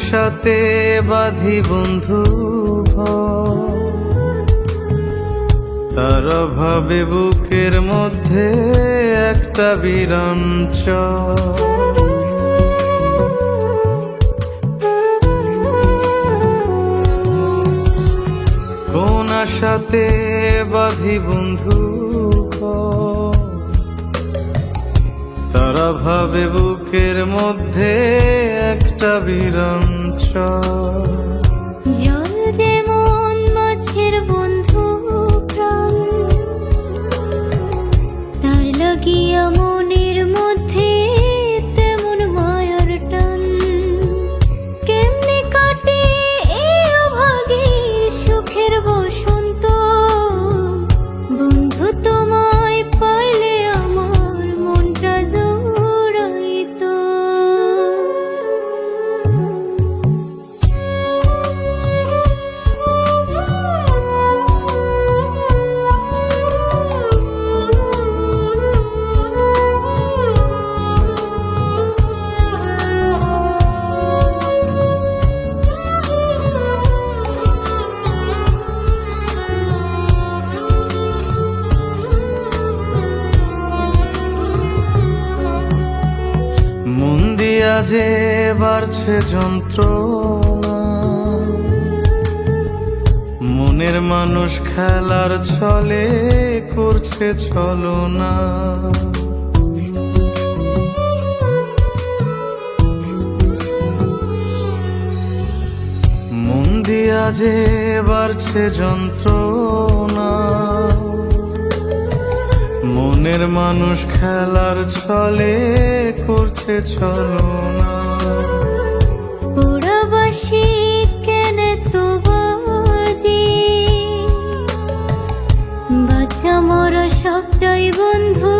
আশাতে বাঁধি বন্ধু ঘর, তার অভাবে বুকের মধ্যে একটা বিরঞ্চল। কোন আশাতে বাঁধি বন্ধু ঘর, তার অভাবে বুকের মধ্যে একটা বিরঞ্চল। জল যেমন মাছের বন্ধু প্রাণ, তার লাগিয়া মনের মধ্যে তেমন মায়ার টান। কেমনে কাটে এই অভাগীর সুখের বসন্ত, বন্ধু তোমায় পাইলে আমার মনটা জোড়াইতো। মন দিয়া যে বাড়ছে যন্ত্রণা, মনের মানুষ খেলার ছলে করছে ছলনা। মন দিয়া যে বাড়ছে যন্ত্রণা, মনের মানুষ খেলার ছলে করছে ছলনা। পোড়াবাসি কেন তো বাজি, বাচ্চা মরা সবটাই বন্ধু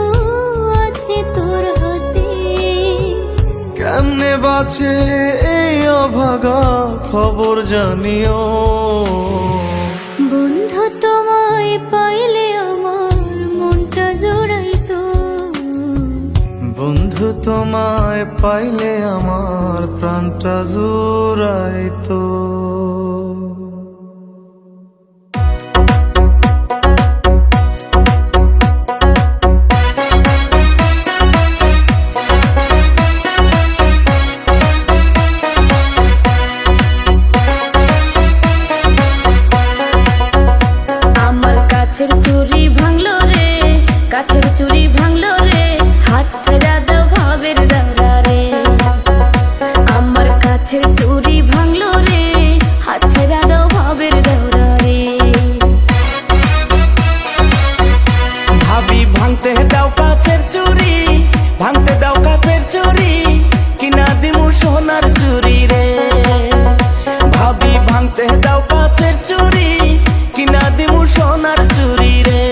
আছে তোর হাতে। কেমনে বাঁচে এই অভাগা খবর জানিও, বন্ধু তোমায় পাইলে আমার মনটা জোড়াইতো। বন্ধু তোমায় পাইলে আমার প্রাণটা জুড়াইতো। আমার কাছের চুরি ভাঙলো রে, কাছের চুরি ভাঙলো রে, হাত ছেড়া দাও ভাবের দাওরা রে। আমার কাছের চুরি ভাঙলো রে, হাত ছেড়া দাও ভাবের দাওরা রে। ভাবি ভাঙতে দাও কাছের চুরি, ভাঙতে দাও কাছের চুরি, কিনা দিমু সোনার চুরি রে। ভাবি ভাঙতে দাও কাছের চুরি, কিনা দিমু সোনার চুরি রে।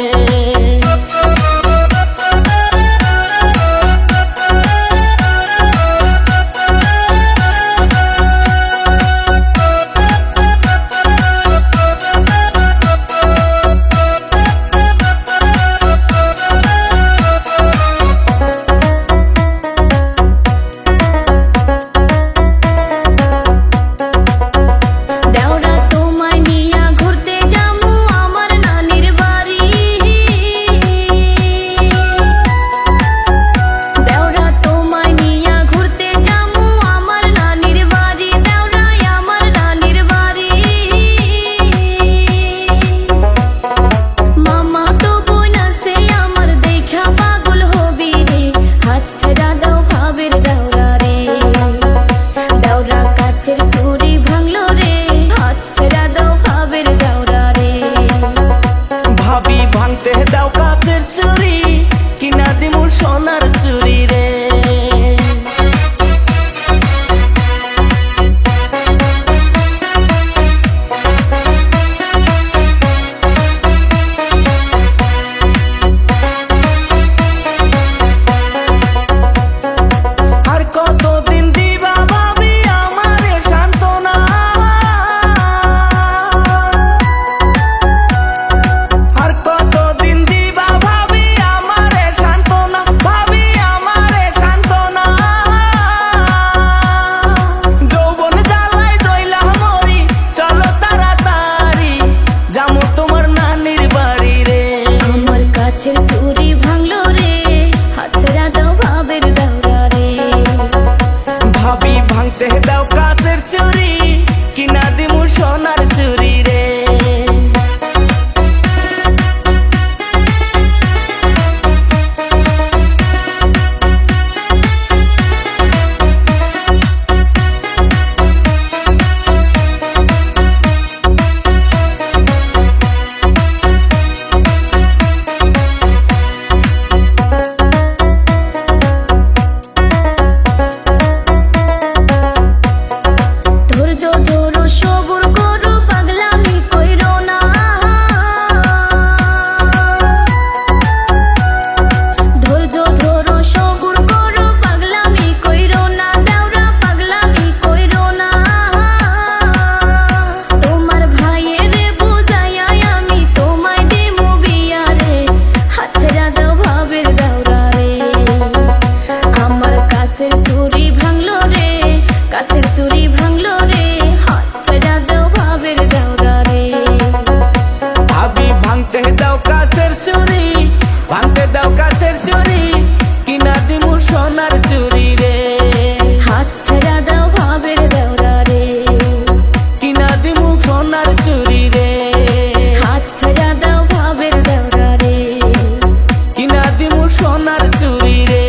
দেওরা তোমায় নিয়া ঘুরতে যামু আমার নানির বাড়ি। দেওরা তোমায় নিয়া ঘুরতে যামু আমার নানির বাড়ি, দেওরাই আমার নানির বাড়ি। মামা তো বোন আছে আমার দেখা পাগল হবি রে, হাত ছেড়া দাও ভাবের দেওরা রে। দেওরা কাছের চুরি ভাঙলো রে, হাত ছেড়া দাও ভাবের দেওরা রে। ভাবি ভাঙতে দাও কাছের চুরি, কিনা দিমু সোনার চুরি রে। আর কতদিন দিবা ভাবি আমারে সান্ত্বনা, আর কতদিন দিবা ভাবি কাছের চুরি ভাঙলো রে, হাতছাড়া দাও ভাবের দাওরা রে। ভাবি ভাঙতে দাও কাচের চুরি, কিনা দিমু সোনার চুরি রে। ধৈর্য ধরো সবুর করো পাগলামি কইরো না, ধৈর্য ধরো সবুর করো পাগলামি কইরো না, দাওরা পাগলামি কইরো না। তোমার ভাইয়ের বুঝাইয়া আমি তোমায় দেবো বিয়া রে, হাতছাড়া দাও ভাবের দাওরা রে। আমার কাছের চুরি ভাঙলো রে, কাছের চুরি ভাঙলো রে, হাতছাড়া দাও ভাবের দাওরা রে। ভাবি ভাঙতে দাও কাচের চুরি, ভাঙতে দাও কাচের চুরি, কিনা দিমু সোনার চুরি রে। হাতছাড়া দাও ভাবের দাওরা রে, কিনা দিমু সোনার চুরি রে। হাতছাড়া দাও ভাবের দাওরা রে। কিনা দিমু সোনার চুরি রে।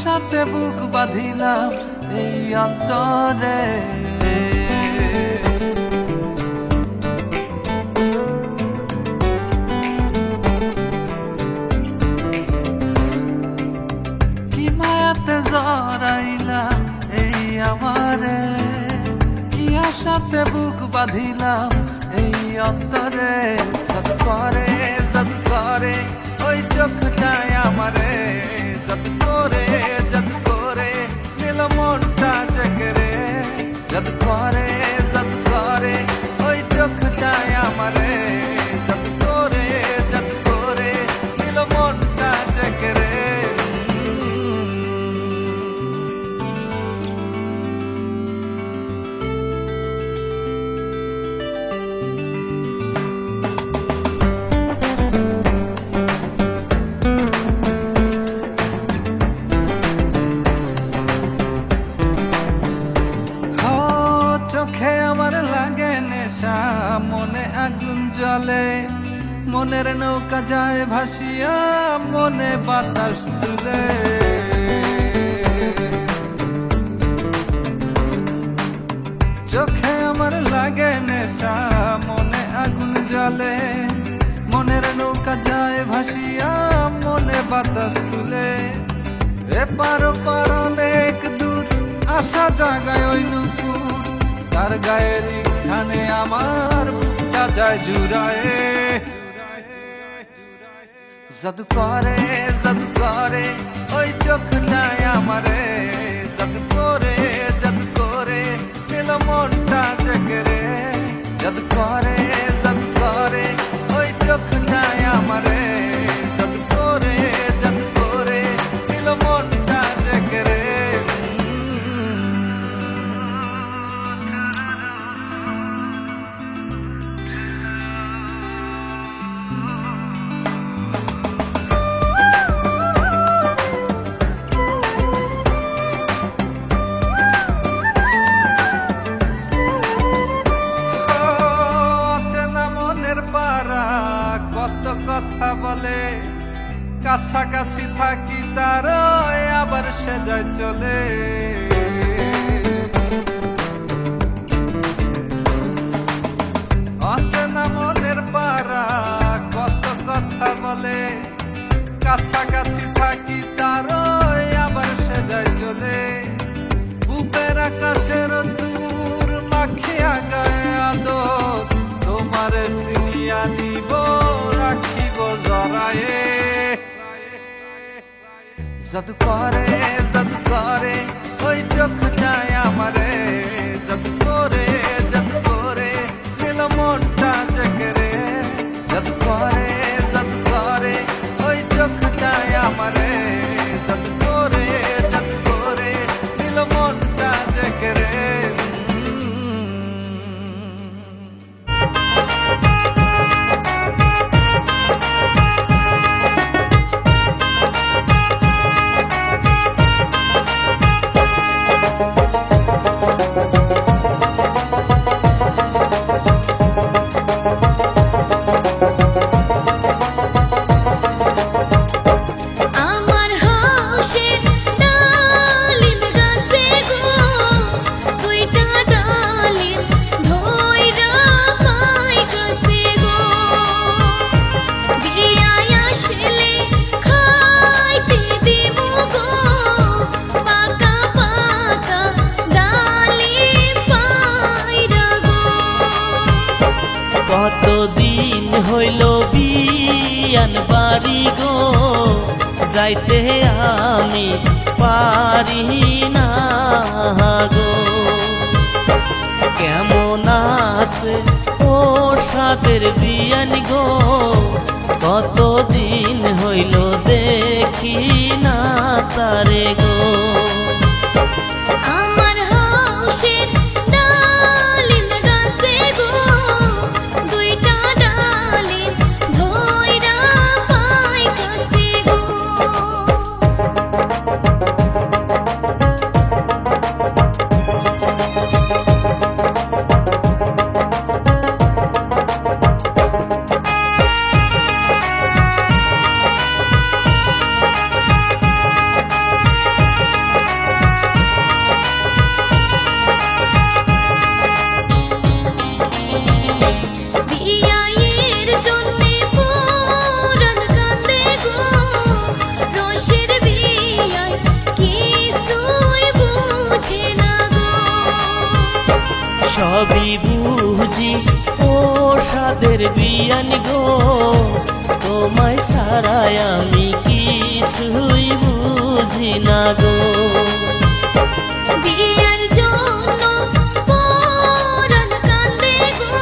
আশাতে বুক বাঁধিলাম এই অন্তরে। কি মায়াতে জড়াইলাম এই আমারে, কি আশাতে বুক বাঁধিলাম এই অন্তরে। যত করে ওই চোখটায় আমারে, যত করে নিল মনটা জেগে রে। যত করে ওই চোখটায় আমারে, যত করে নিল মনটা জেগে রে। চোখে আমার লাগে নেশা, মনে আগুন জ্বলে, মনের নৌকা যায় ভাসিয়া, মনে বাতাস তুলে। চোখে আমার লাগে নেশা, মনে আগুন জ্বলে, মনের নৌকা যায় ভাসিয়া, মনে বাতাস তুলে। এপার ওপার অনেক দূর, আশা জাগায় ওই নুপুর, তার গায়ের খানে আমার বুকটা যায় জুড়ায়ে। জাদু করে ওই চোখটায় আমারে, জাদু করে নিল মনটা জেগে রে। জাদু করে ওই চোখটায় আমারে, জাদু করে নিল মনটা জেগে রে। কত কথা বলে, কাছাকাছি থাকি তার আবার সে যায় চলে। অচেনা মনের পারা কত কথা বলে, কাছাকাছি থাকি তার আবার সে যায় চলে। বুকের আকাশের দূর মাখিয়া গায়ে আদর, তোমারে সিনিয়া নিব রাখিব জড়ায়ে। জাদু করে ওই চোখটায় আমারে, জাদু করে নিল মনটা জেগে রে। জাদু করে ওই চোখটায় আমারে, জাদু করে নিল মনটা জেগে রে। কতদিন হইল বিয়ান বাড়ি গো, যাইতে আমি পারি না গো। কেমন আছে ও সাদের বিয়ান গো, কতদিন হইল দেখি না তারে গো। আমার হাউসের ডালিম গাছে গো, দুইটা ডালিম ধইরা পাই কাছে গো। সবই বুঝি ও সাদের বিয়ান গো, তোমায় ছাড়াই আমি কিছুই বুঝি না গো। বিয়ার জন্য পরাণ কান্দে গো,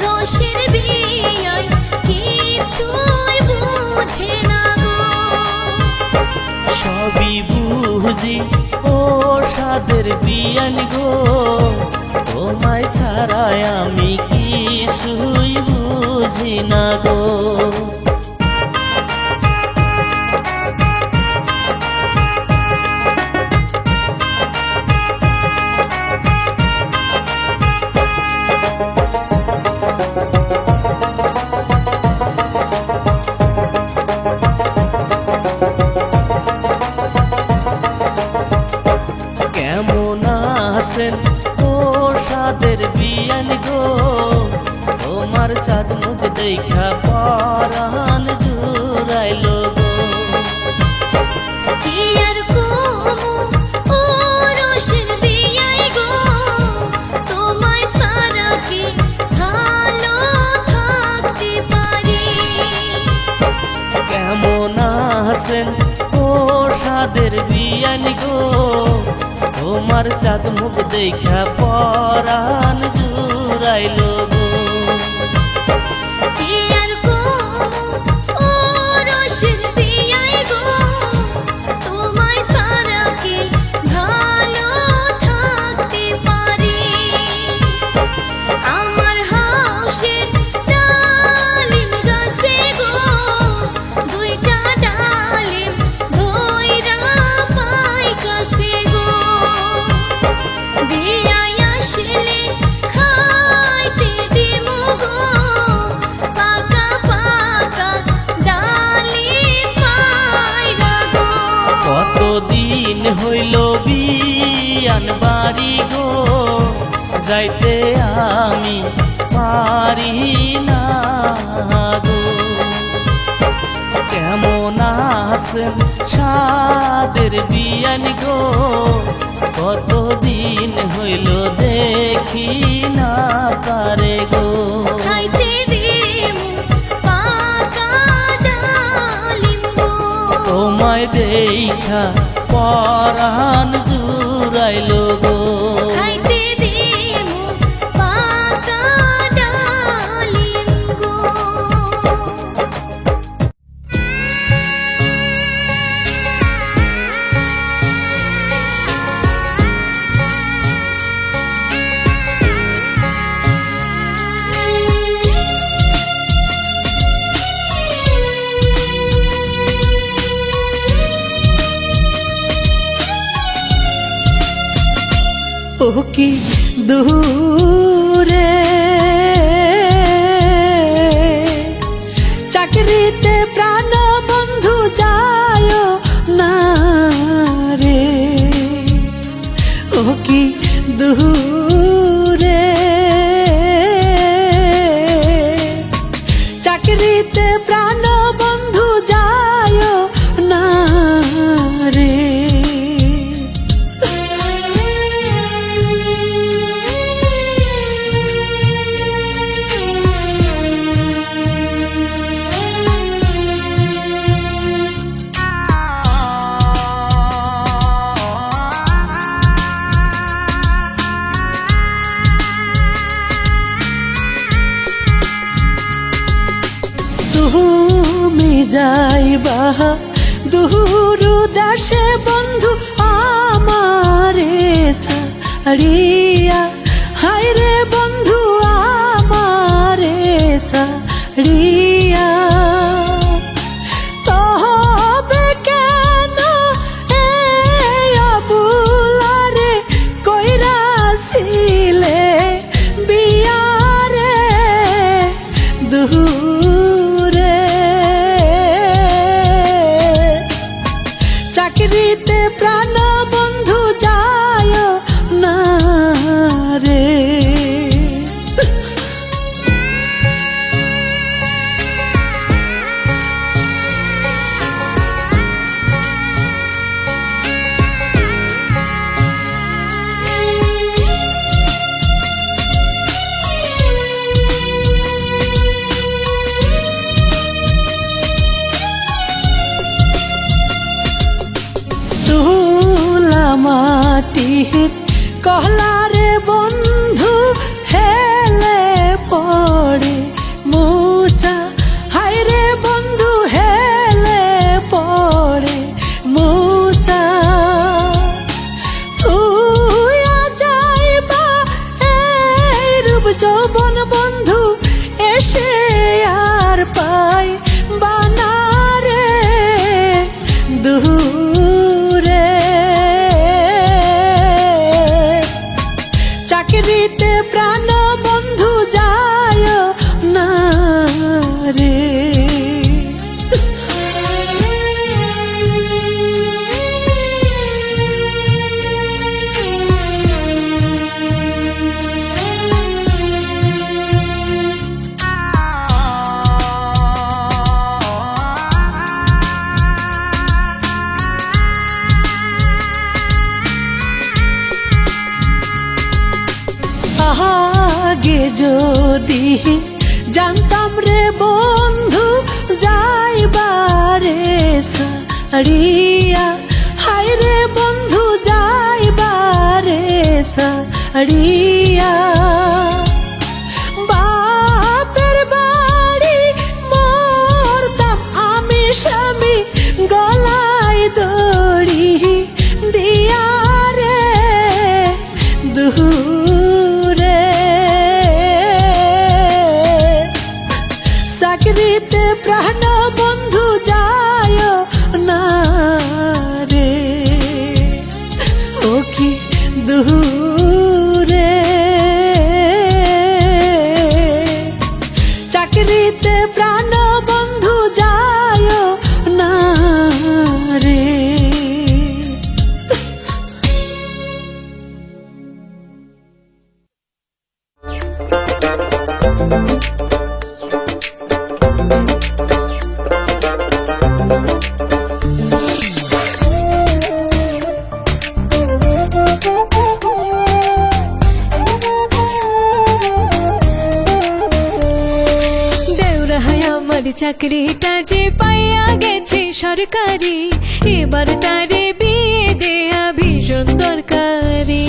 রসের বিয়ায় কিছুই বুঝে না গো। সবই বুঝি ও সাদের বিয়ান গো, তোমায় ছাড়াই আমি কিছুই বুঝি না গো। কেমন আছেন ও সাদের বিয়ান গো, তোমার চাঁদ মুখ দেখা পরাণ জুড়াইলো গো। কি আর কমু ও রসের বিয়ায় গো, তোমায় ছাড়া কি ভালো থাকতে পারি। কেমন আছেন ও সাদের বিয়ান গো, তোমার চাঁদ মুখ দেখা পরাণ জুড়াইলো গো। কি আর কমু ও রসের বিয়ায় গো, তোমায় ছাড়া কি ভালো থাকতে পারি। আমার হাউসের ডালিম গাছে গো, দুইটা ডালিম ধইরা পাই কাছে গো। বিয়ায় আসলে খাইতে দিমু গো, পাকা পাকা ডালিম পাইরা গো। কতদিন হইল বিয়ান বাড়ি গো, যাইতে আমি পারি না গো। কেমন আছেন সাদের বিয়ান গো, কতদিন হইল দেখি না তারে গো। খাইতে দিমু পাকা ডালিম গো, তোমায় দেখা পরাণ জুড়াইলো গো। খাইতে দিমু পাকা ডালিম গো। ও কি দূরে চাকরিতে প্রাণ বন্ধু যায় না রে, ও কি দূরে চাকরিতে প্রাণ বন্ধু যায় না রে। তুমি যাইবা দূর দেশে বন্ধু আমারে সারিয়া, হায় রে বন্ধু আমারে সারিয়া। তবে কেন এই আবুলারে কইরাছিলে বিয়ারে দূরে, চাকরিতে প্রাণ বন্ধু যায় না রে। নদীর কহলারে বন্ধু হেলে পড়ে মোচা, হায়রে বন্ধু হেলে পড়ে মোচা। তুইয়া যাইবা এই রূপ যৌবন বন্ধু এসে আর পাই বানারে দূরে। চাকরিতে প্রাণ বন্ধু যায় না রে। আগে যদি জানতাম রে বন্ধু যাইবারে সাড়িয়া, হায় রে বন্ধু যাইবারে সাড়িয়া। বাপের বাড়ি মরতাম আমি স্বামী গলায় দড়ি দিয়া রে দূরে। চাকরিতে প্রাণ বন্ধু যায় না রে, ও কি দূরে। চাকরিতে প্রাণ বন্ধু যায় না রে। চাকরিটা যে পাইয়া গেছে সরকারি, এবার তারে বিয়ে দেয়া ভীষণ দরকারি।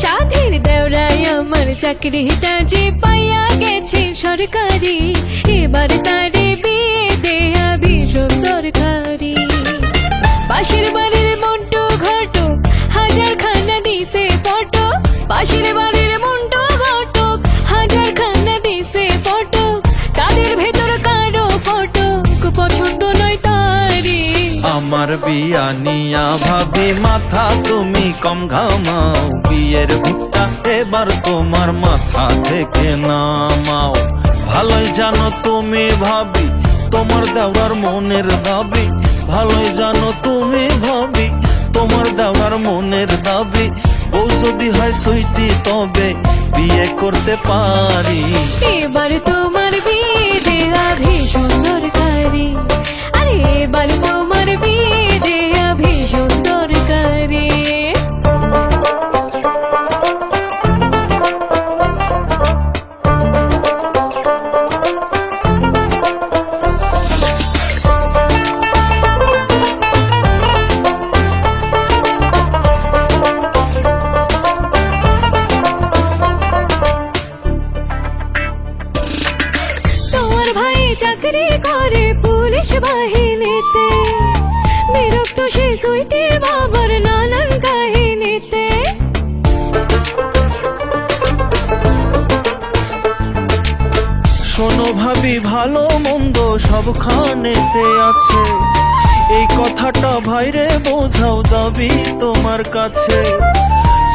সাধের দেওরাই আমার চাকরিটা যে পাইয়া গেছে সরকারি, এবার তারে বিয়ে দেয়া ভীষণ দরকারি। পাশের বাড়ির মন্টু ঘটক হাজার খানা দিছে ফটো, পাশের বাড়ির মন্টু ঘটক হাজার খানা দিছে ফটো, তাদের ভেতর কারো ফটো পছন্দ নয় তারি। আমার বিয়া নিয়া ভাবি মাথা তুমি কম ঘামাও, বিয়ের ভুট্টা এবার তোমার মাথা থেকে নামাও। ভালোই জানো তুমি ভাবি তোমার দেওয়ার মনের দাবি, ভালোই জানো তুমি ভাবি তোমার দেওয়ার মনের দাবি। বউ যদি হয় সুইটি তবে বিয়ে করতে পারি। এবার তোমার বিয়ে দেয়া ভীষণ দরকারি, আরে এবার তোমার বিয়ে দেয়া ভীষণ দরকারি। চাকরি করে পুলিশ বাহিনীতে, বিরক্ত সে সুইটি বাবার নানান কাহিনীতে। শোনো ভাবি ভালো মন্দ সবখানেতে আছে, এই কথাটা ভাইরে বোঝাও দাবি তোমার কাছে।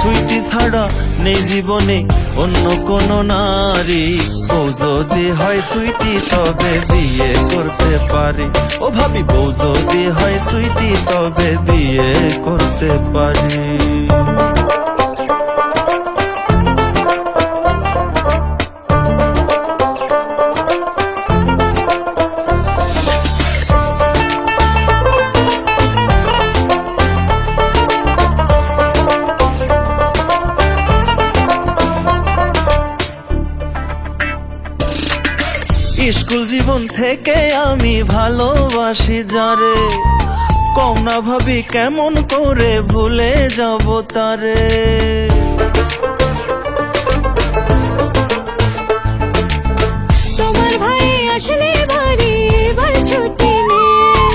সুইটি ছাড়া নেই জীবনে অন্য কোন নারী, বউ যদি হয় সুইটি তবে বিয়ে করতে পারি। ও ভাবি বউ যদি হয় সুইটি তবে বিয়ে করতে পারি। স্কুল জীবন থেকে আমি ভালোবাসি যারে, কও না ভাবি কেমন করে ভুলে যাব তারে। তোমার ভাই আসলে বাড়ি এবার ছুটি নেই,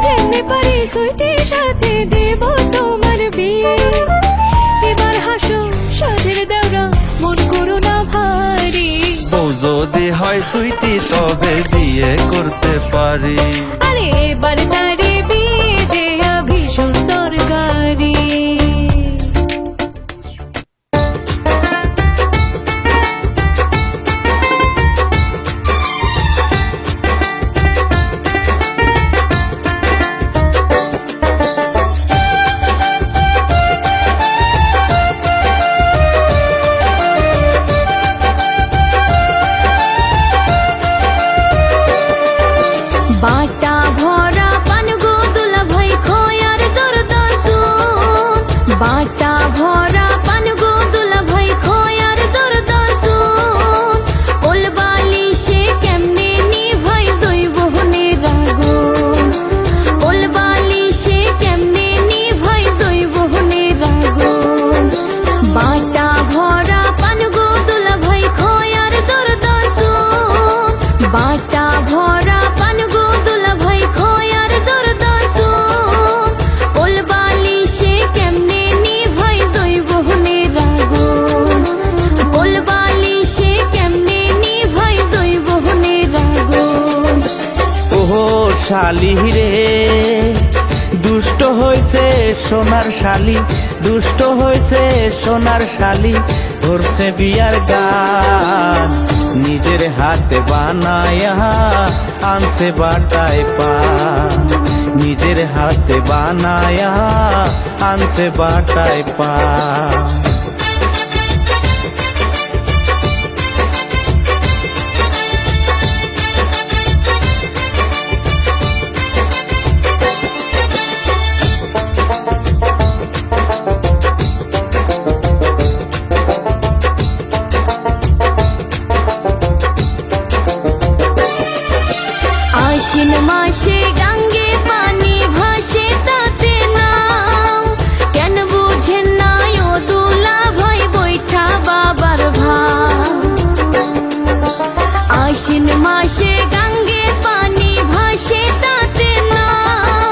যেমনি পারি সুইটির সাথে দেব তোমার বিয়ে। এবার হাসো সাধের দেওরা, মন করো না ভারী। বউ যদি হয় সুইটি তবে বিয়ে করতে পারি। আরে এবার তারে বিয়ে দেয়া ভীষণ দরকারি। বাটা ভরা পান গো দুলা ভাই খয়ার দরদাসুন, বাটা ভরা পান গো দুলা ভাই খয়ার দরদাসুন। ওলবালিশে কেমনে নিভাই জৈবনের আগুন, ওলবালিশে কেমনে নিভাই জৈবনের আগুন। বাটা ভরা পান গো দুলা ভাই খয়ার দরদাসুন, বাটা ভরা পান গো দুলা ভাই খয়ার দরদাসুন। ওলবালিশে কেমনে নিভাই জৈবনের আগুন, ওলবালিশে কেমনে নিভাই জৈবনের আগুন। ওহো শালি রে দুষ্ট হইছে সোনার শালি, দুষ্ট হইছে সোনার শালি। ধরছে বিয়ার গান নিজের হাতে বানায়া, আনছে বাটায় পা, নিজের হাতে বানায়া আনছে বাটায় পা। আশ্বিন মাসে গাঙ্গে পানি ভাসে তাতে নাও, কেন বুঝেন না ও দুলা ভাই বৈঠা বাবার ভাও। আশ্বিন মাসে গাঙ্গে পানি ভাসে তাতে নাও,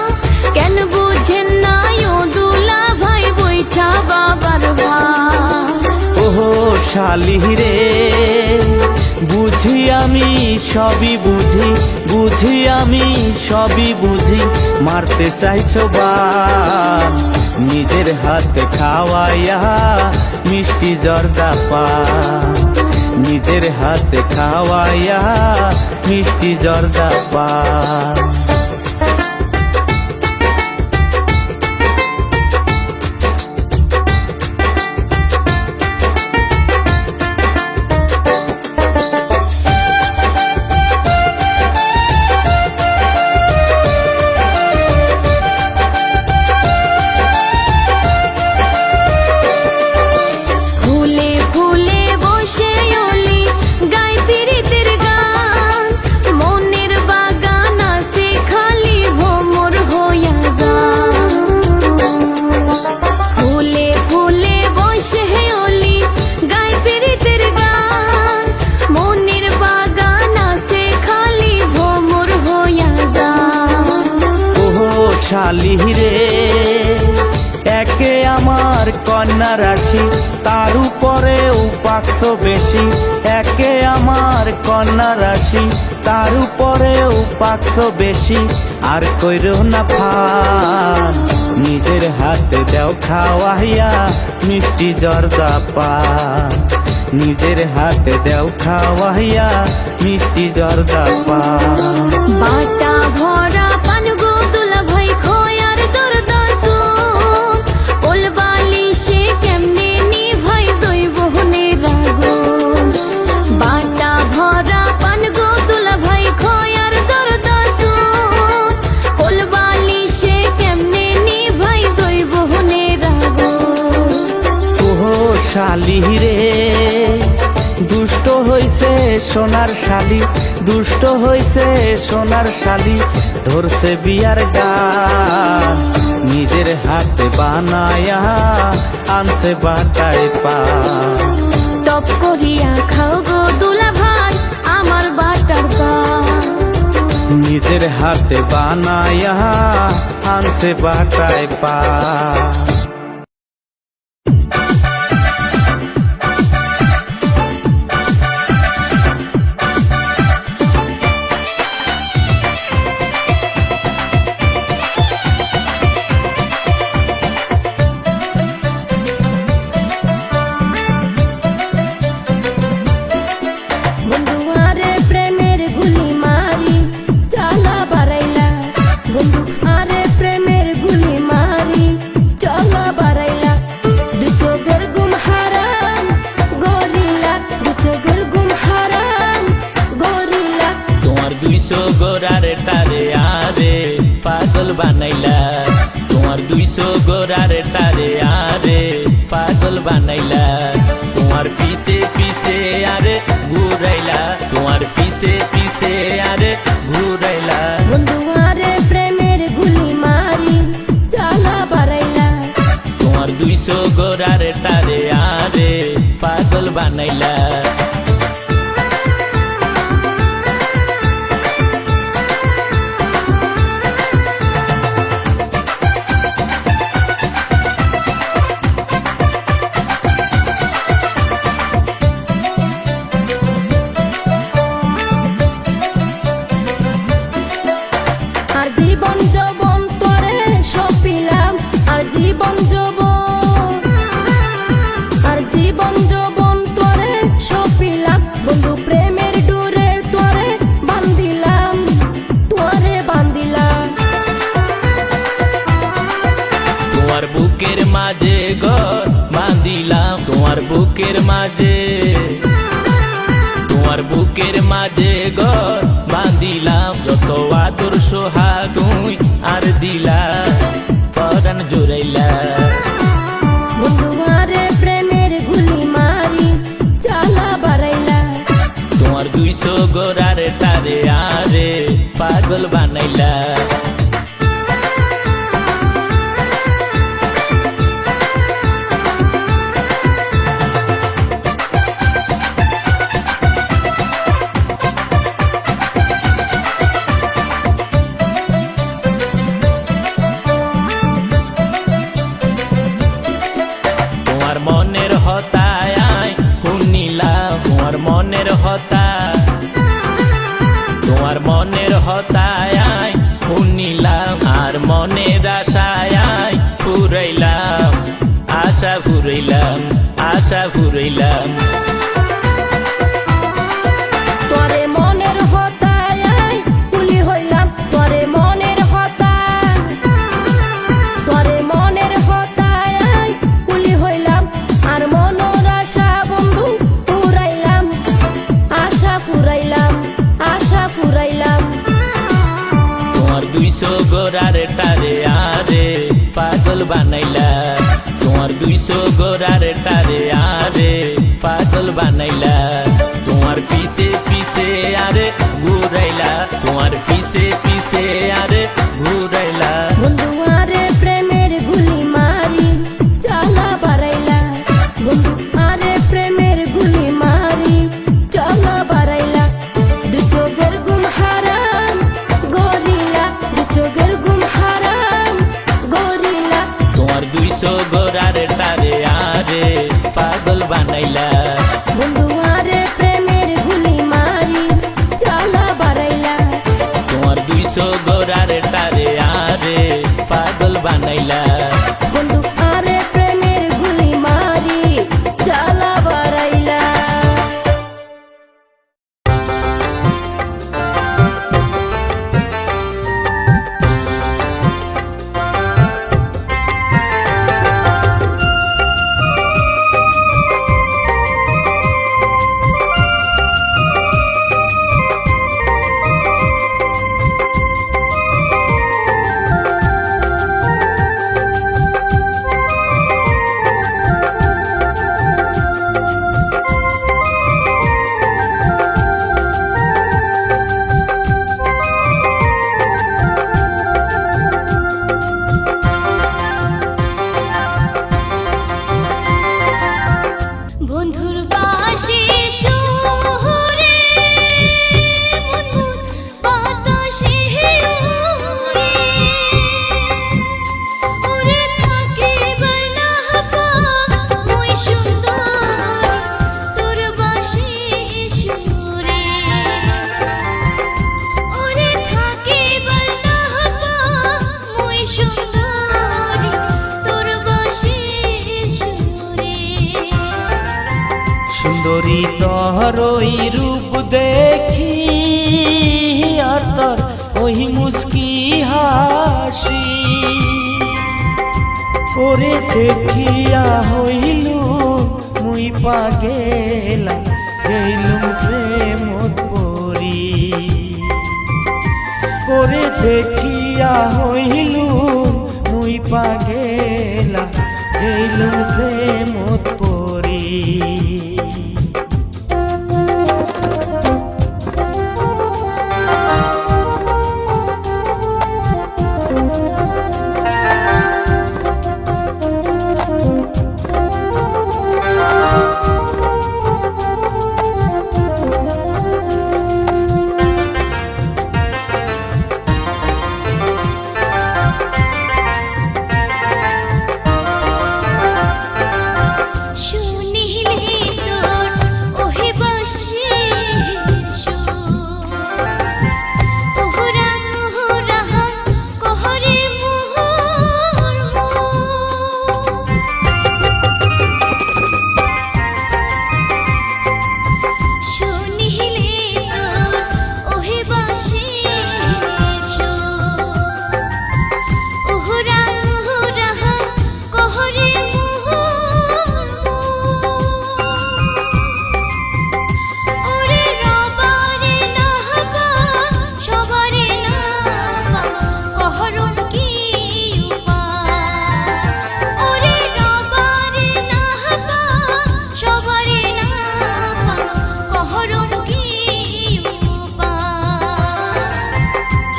কেন বুঝেন না ও দুলা ভাই বৈঠা বাবার ভাও। ওহো শালি রে বুঝি আমি সবই বুঝি, বুঝি আমি সবই বুঝি। মারতে চাইছো বান নিজের হাতে খাওয়াইয়া মিষ্টি জর্দা পান, নিজের হাতে খাওয়াইয়া মিষ্টি জর্দা পান। ফুলে ফুলে বসে অলি গাই পিরিতের গান, মনের বাগান আছে খালি ভোমর হইয়া যান। ফুলে ফুলে বসে অলি গাই পিরিতের গান, মনের বাগান আছে খালি ভোমর হইয়া যান। ওহো শালি রে একে আমার কন্যা রাশি, তার উপরে উপাক্ষ বেশি। একে আমার কন্যা রাশি, তার উপরে উপাক্ষ বেশি। আর কইরো না ফান নিজের হাতে দেও খাওয়াইয়া মিষ্টি জর্দা পান, নিজের হাতে দেও খাওয়াইয়া মিষ্টি জর্দা পান। বাটা ভরা পান গো দুলা ভাই খয়ার দরদাসুন, ওলবালিশে কেমনে নিভাই জৈবনের আগুন। বাটা ভরা পান গো দুলা ভাই খয়ার দরদাসুন, ওলবালিশে কেমনে নিভাই জৈবনের আগুন। ওহো শালি রে দুষ্ট হইছে সোনার শালি, দুষ্ট হইছে সোনার শালি। ধরছে বিয়ার গান নিজের হাতে বানায়া আনছে বাটায় পা টপ করিয়া খাও গো দুলা ভাই আমার বাটার পান নিজের হাতে বানায়া আনছে বাটায় পা বন্ধু আরে প্রেমের গুলি মারি চালা বাড়াইলা বন্ধু আরে প্রেমের গুলি মারি চালা বাড়াইলা দুই চোখের ঘুম হারাম গরিলা দুই চোখের ঘুম হারাম গরিলা তোমার 200 গোরারে টারে আরে পাগল বানাইলা তোমার 200 গোরারে টারে আরে পাগল বানাইলা তোমার পিছে পিছে আরে ঘুরাইলা তোমার পিছে পিছে আরে ঘুরাইলা বন্ধু আরে প্রেমের গুলি মারি চালা বাড়াইলা তোমার 200 গোরারে টারে আরে পাগল বানাইলা আর জীবন যৌবন তোরে সপিলাম আর জীবন যৌবন আর জীবন যৌবন তোরে সপিলাম বন্ধু প্রেমের ডোরে তোরে বান্ধিলাম তোরে বান্ধিলাম তোমার বুকের মাঝে ঘর বাঁধিলাম তোমার বুকের মাঝে তোমার বুকের মাঝে ঘর বাঁধিলাম যত আদর সোহা তুই আর দিলা পরাণ জোরাইলা বন্ধু আরে প্রেমের গুলি মারি চালা বাড়াইলা তোমার 200 গোরারে টারে আরে পাগল বানাইলা তোমার মনের হতায় শুনিলাম তোমার মনের হতা তোমার মনের হতায় শুনিলাম আর মনের আশায় ফুরাইলাম আশা ফুরাইলাম আশা ফুরাইলাম তোরে মনের হতায় কুলি হইলাম তোরে মনের হতায় তোরে মনের হতায় কুলি হইলাম আর মনের আশা বন্ধু ফুরাইলাম আশা ফুরাইলাম আশা ফুরাইলাম তোমার 200 গোরারে টারে আরে পাগল বানাইলা তোমার 200 গোরারে টারে আরে পাগল বানাইলা তোমার পিছে পিছে আরে ঘুরাইলা তোমার পিছে পিছে আরে ঘুরাইলা বন্ধু আরে প্রেমের গুলি মারি চালা বাড়াইলা বন্ধু আরে প্রেমের গুলি মারি চালা বাড়াইলা দুই চোখের ঘুম হারাম গরিলা দুই চোখের ঘুম হারাম গরিলা তোমার 200 গোরারে টারে আরে পাগল বানাইলা বন্ধু আরে প্রেমের গুলি মারি চালা বাড়াইলা তোমার 200 সুন্দরী তহরই রূপ দেখি আর তোর ওই মুস্কি হাসি, ওরে দেখিয়া হইলু মুই পাগেলা গেলুম প্রেমত পরি, ওরে দেখিয়া হইলু মুই পাগেলা গেলুম প্রেমত পরি।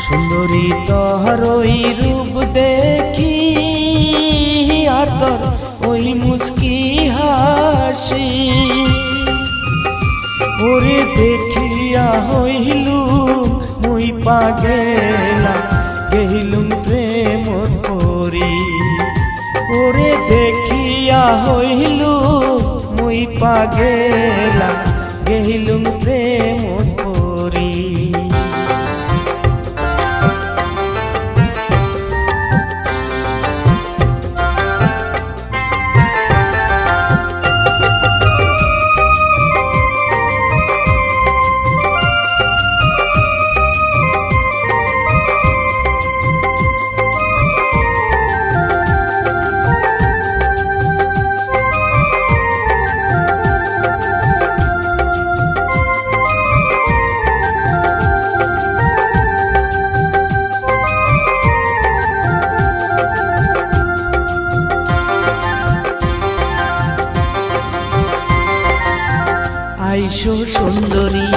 সুন্দরী তহরই রূপ দেখি আর তোর ওই মুস্কি হাসি, ওরে দেখিয়া হইলু মুই পাগেলা গেলুম প্রেমত পরি, ওরে দেখিয়া হইলু মুই পাগেলা গেলুম প্রেমত পরি। আইসো সুন্দরী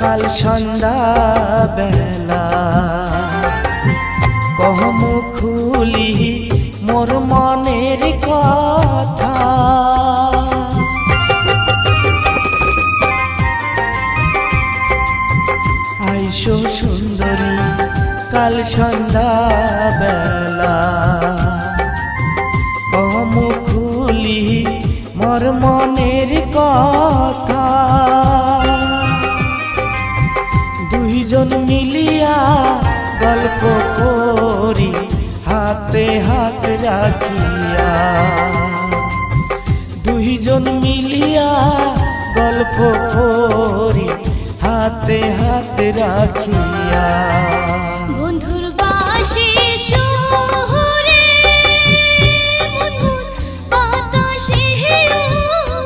কাল সন্ধ্যা বেলা, কহমু খুলি মোর মনের কথা, আইসো সুন্দরী কাল সন্ধ্যা বেলা, কহমু খুলি মোর মনের কথা, দুইজন মিলিয়া গল্প করি হাতে হাত রাখিয়া, দুইজন মিলিয়া গল্প করি হাতে হাত রাখিয়া। বন্ধুর বাসে শহরে মনমন বাতাসে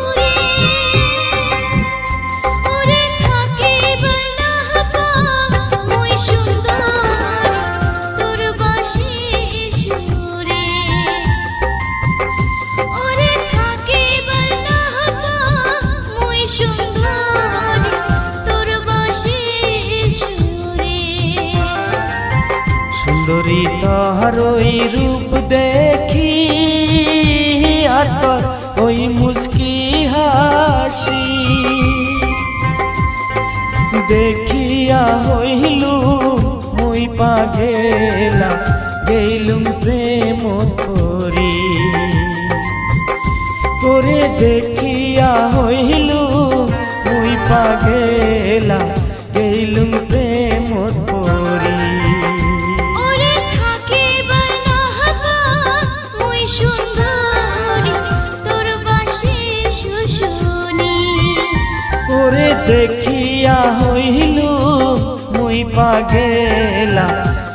উড়ে, ওরে থাকিবার না পা মই সুন্দর তোর বাসে সুরে, ওরে থাকিবার না পা মই সুন্দর তোর বাসে সুরে। সুন্দরী তহরই রূপ দেখি আর তোর ওই মুস্কি হাসি, দেখিয়া হইলু মুই পাগেলা গেলুম প্রেমত পরি, করে দেখিয়া হইলু মুই পাগেলা গেলুম প্রেমত পরি। ওরে থাকিবার না পা মই সুন্দরী তোর বাসে শুশুনি, দেখিয়া হইল মুই পাগেলা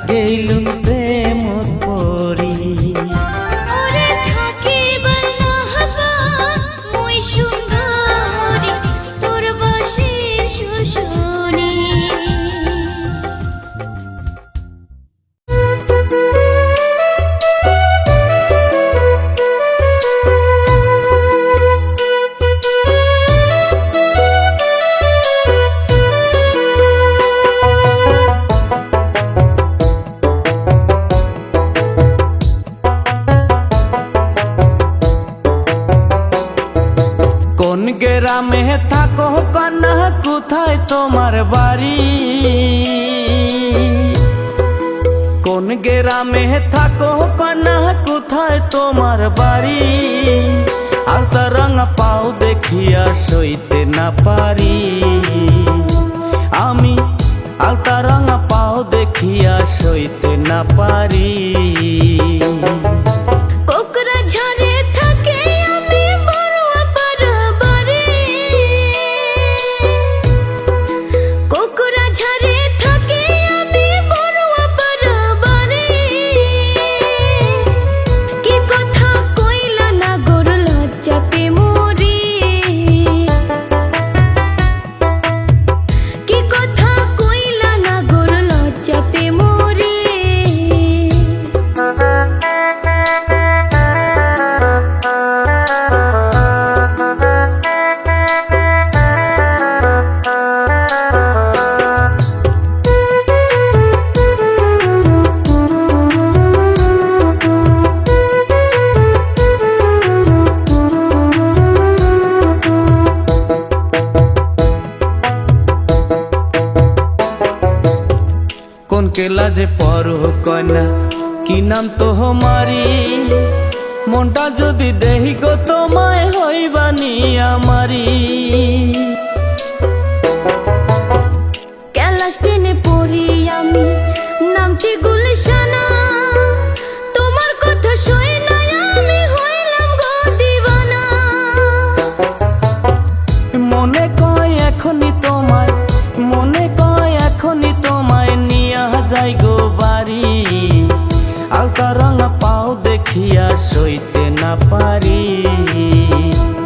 গেলুম প্রেম পরি। ওরে থাকিবার না হবা মুই সুন্দরী তোর বাসে শুশুনি। কোন গ্রামে থাকো কন্যা কোথায় তোমার বাড়ি? কোন গ্রামে থাকো কন্যা কোথায় তোমার বাড়ি? আলতা রঙা পাও দেখিয়া সইতে না পারি আমি, আলতা রঙা পাও দেখিয়া সইতে না পারি। কোকড়াঝাড়ে থাকে আমি বড়ুয়া পাড়া বাড়ি। কোকড়াঝাড়ে থাকে আমি বড়ুয়া পাড়া বাড়ি। কি কথা কইলা না গোর লজ্জাতে মরি। কি কথা কইলা না গোর লজ্জাতে মরি। কোন কেলা যে পরো কন্যা কি নাম তোহমারি? মনটা যদি দেহি গো তোমায় হইবানি আমারি। ক্যালাস টেনে পড়ি আমি নামটি গুলশানা। তোমার কথা শুই নাই আমি হইলাম গো দিওয়ানা। মনে কয় এখনই তোমায়, মনে কয় এখনই তোমায় নিয়া যাই গো বাড়ি। আলতা রঙা পাও দেখিয়া সইতে না পারি।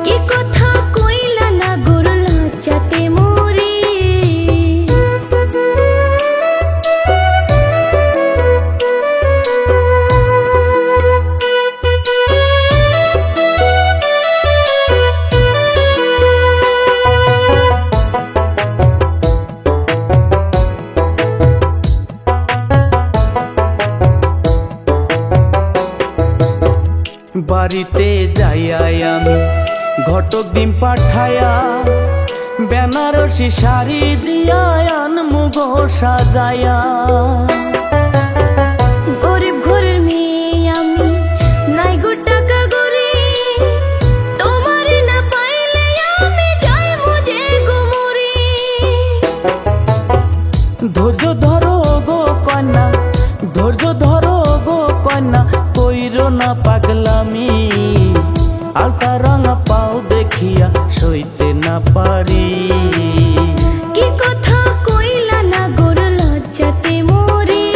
কি কথা কইলা না গোর লজ্জাতে মরি। বাড়িতে যাইয়াই আমি ঘটক ডিম পাঠায়া, বেনারসি শাড়ি দিয়া আনমু গো সাজায়া। গরিব ঘরের মেয়ে আমি নাই গো টাকা গরি। তোমার না পাইলে আমি যাই মুজে গো মরি। ধৈর্য ধরো গো কন্যা, ধৈর্য ধরো গো কন্যা, কইরো না পাগলামি। আলতা রঙা পাও দেখিয়া সইতে না পারি। কি কথা কইলা না গোর লজ্জাতে মরি।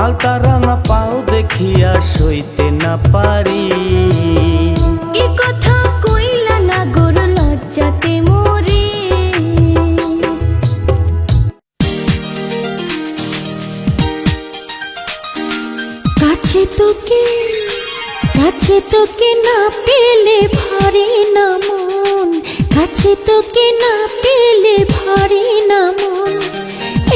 আলতা রঙা পাও দেখিয়া সইতে না পারি। কি কথা কইলা না গোর লজ্জাতে মরি। কাছে তোকে, কাছে তোকে না পেলে ভারি না মন। কাছে তোকে না পেলে ভারি না মন।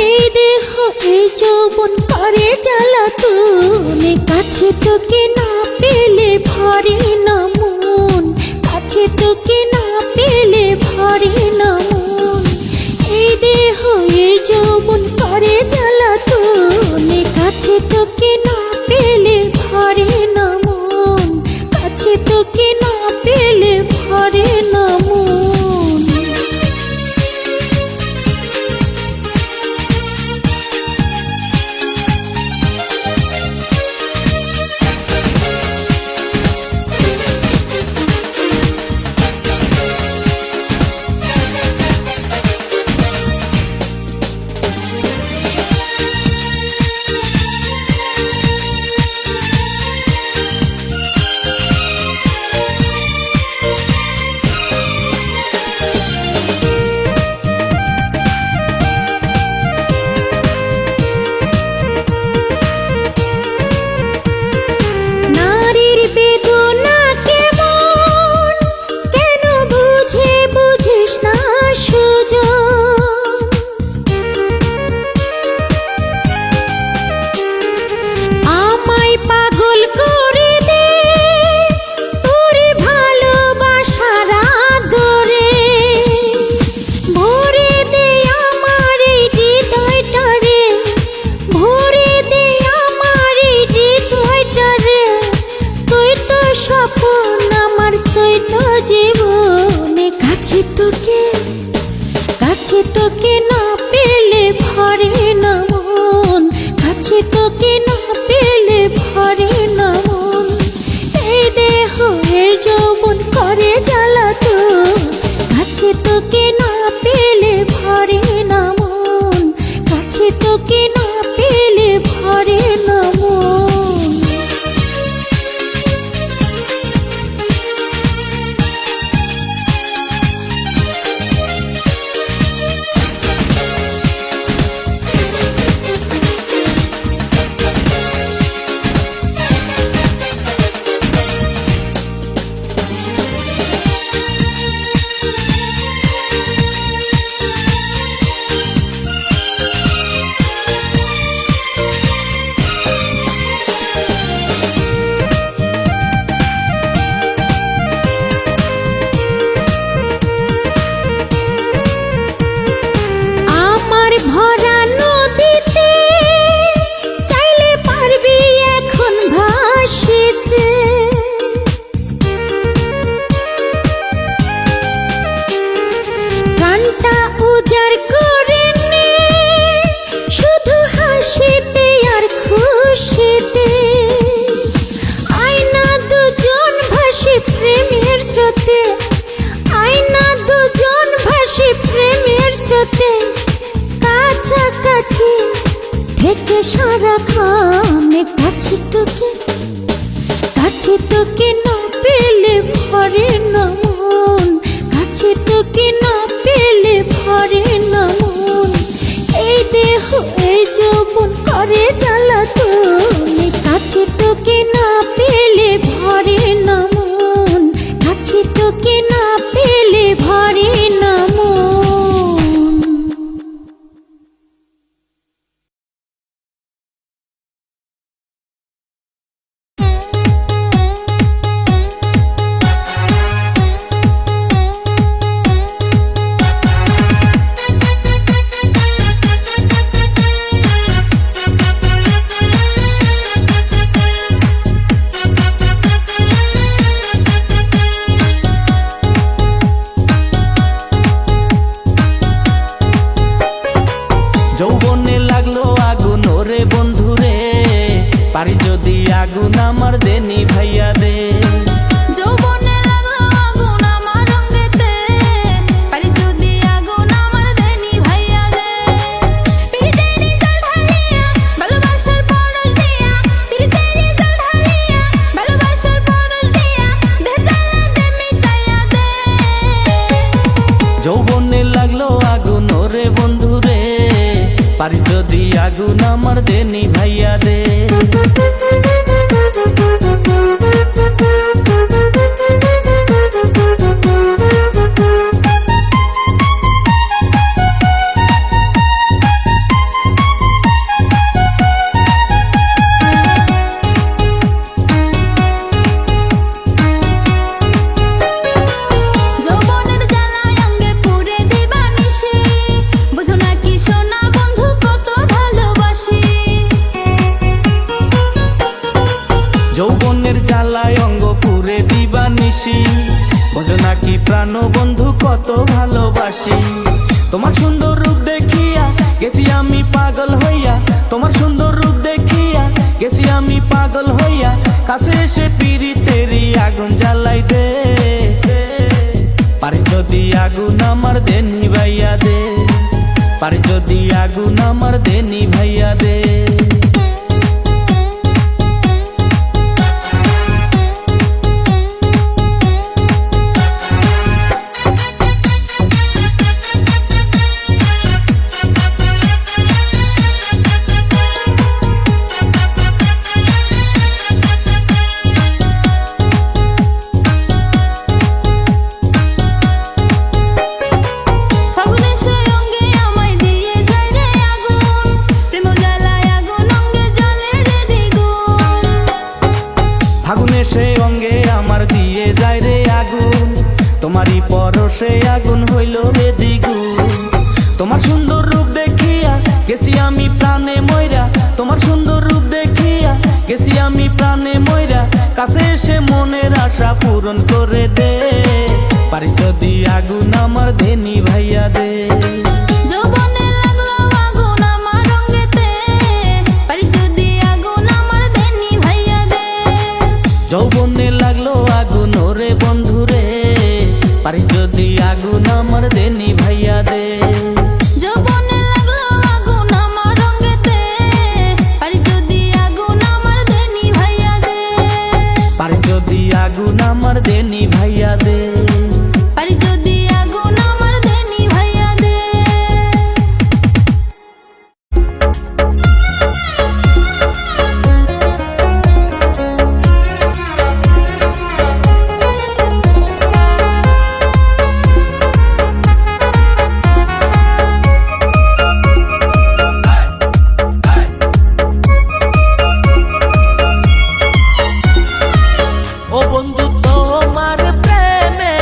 এই দেহ এই যৌবন করে জ্বালা তুমি। কাছে তোকে না পেলে ভারি না মন। কাছে তোকে না পেলে ভারি না মন। এই দেহ এই যৌবন করে জ্বালা তুমি। কাছে তোকে না পেলে ভারি না মন। কাছে তোকে না পেলে ভারি না মন। কাছে তোকে না পেলে ভরে না মন, কাছে তোকে না পেলে ভরে না মন। এই দেহ এ যৌবন করে জ্বালাতন, কাছে তোকে না পেলে ভরে না মন, কাছে তোকে না পেলে ভরে না মন। আমার ভরা নদীতে চাইলে পারবি এখন ভাসিতে, প্রাণটা উজাড় করে নে শুধু হাসিতে আর খুশিতে। আয়না দুজন ভাসি প্রেমের স্রোতে, আয়না দুজন ভাসি প্রেমের স্রোতে। কাছাকাছি থেকে সারাক্ষণ কাছে তোকে, কাছে তোকে না পেলে ভরে না মন, কাছে তোকে না পেলে ভরে না মন। এই দেহ এই যৌবন করে জ্বালাতন, কাছে তোকে না পেলে ভরে না মন, কাছে তোকে না পেলে ভরে না মন। যৌবনে লাগলো আগুন ওরে বন্ধুরে, পারি যদি আগুন আমার দেনি ভাইয়া দে। যৌবনে লাগলো আগুন আমার রঙেতে, পারি যদি আগুন আমার দেনি ভাইয়া দে। পিরিতেরি জল ঢালিয়া ভালোবাসার পরশ দিয়া, পিরিতেরি জল ঢালিয়া ভালোবাসার পরশ দিয়া, দেহ জ্বালা দে মিটাইয়া দে। যৌবনে লাগলো আগুন ওরে বন্ধুরে, পারি যদি আগুন আমার দেনি ভাইয়া দে। যৌবনের জ্বালায় অঙ্গে পুড়ে দিবা নিশি, বুঝো না কি সোনা বন্ধু কত ভালোবাসি। যৌবনের জ্বালায় অঙ্গ পুরে দিবা নিশি, বোঝো নাকি প্রাণ বন্ধু কত ভালোবাসি। তোমার সুন্দর রূপ দেখিয়া গেছি আমি পাগল হইয়া, তোমার সুন্দর রূপ দেখিয়া গেছি আমি পাগল হইয়া। কাছে এসে পিরিতেরি আগুন জ্বালাই দে, পারি যদি আগুন আমার দেনি ভাইয়া দে, পারি যদি আগুন আমার দেনি ভাইয়া দে। ফাগুনের সে অঙ্গে আমায় দিয়ে যায় রে আগুন, প্রেম জ্বালায় আগুন অঙ্গে জ্বলে রে দ্বিগুণ। ফাগুনে সে অঙ্গে আমার দিয়ে যায় রে আগুন, তোমারই পরশে আগুন হইল রে দ্বিগুণ। তোমার সুন্দর রূপ দেখিয়া গেছি আমি প্রাণে ময়রা, তোমার সুন্দর রূপ দেখিয়া গেছি আমি প্রাণে ময়রা। কাছে এসে মনের আশা পূরণ করে দে, পারি যদি আগুন আমার দেনি ভাইয়া দে। পারি যদি আগুন আমার দেনি ভাইয়া দে। যৌবনে লাগলো আগুন আমার রঙেতে, পারি যদি আগুন আমার দেনি ভাইয়া দে। পারি যদি আগুন আমার দেনি ভাইয়া দে। পারি যদি আগুন আমার দেনি ভাইয়া দে। ও বন্ধু তোমার প্রেমে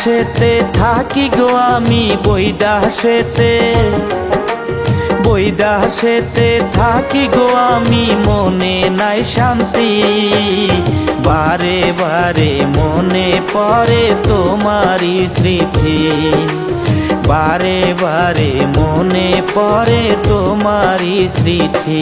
বৈদাসেতে থাকি গো আমি, বৈদাসেতে থাকি গো আমি, মনে নাই শান্তি। বারে বারে মনে পড়ে তোমারই স্মৃতি, বারে বারে মনে পড়ে তোমারই স্মৃতি।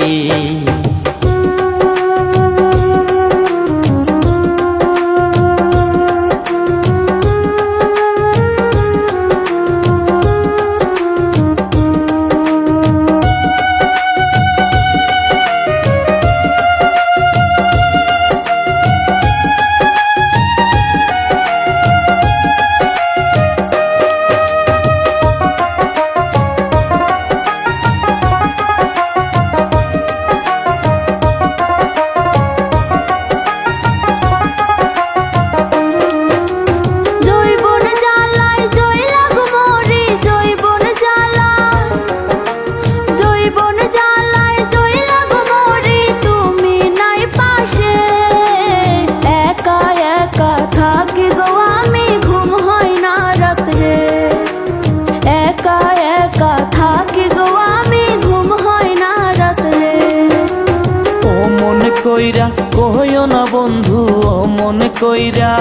কইরা কইও না বন্ধু, ও মন কইরা,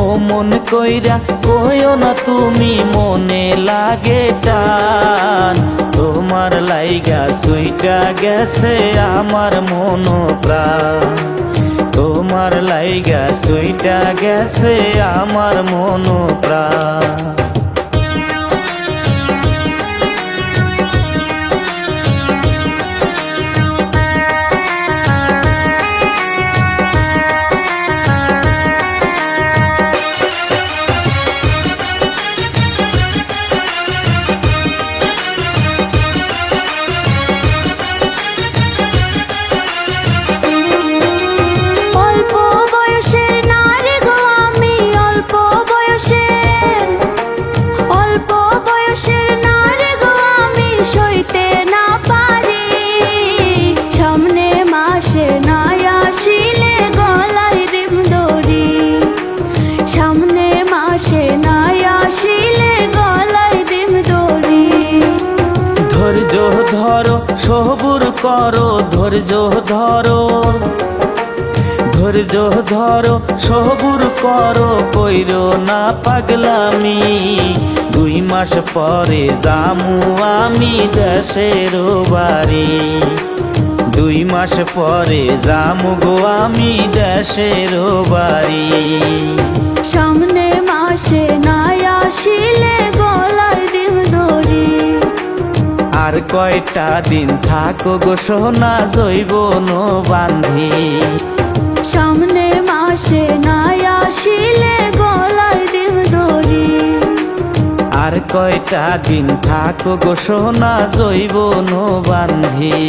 ও মন কইরা কইও না তুমি, মনে লাগে টান। তোমার লাইগা সুইটা গেছে আমার মন প্রাণ, তোমার লাইগা সুইটা গেছে আমার মন প্রাণ। সবুর করো, ধৈর্য ধরো, ধৈর্য ধরো, সবুর করো, কইরো না পাগলামি। 2 মাস পরে যামু আমি দেশের বাড়ি, 2 মাস পরে যামু গো আমি দেশের বাড়ি। সামনে মাসে না আসিলে গলায় দিম দড়ি, আর কয়টা দিন থাকো গো সোনা জৈবন বান্ধি। সামনে মাসে না আসিলে গলায় দিম দড়ি, আর কয়টা দিন থাকো গো সোনা জৈবন বান্ধি।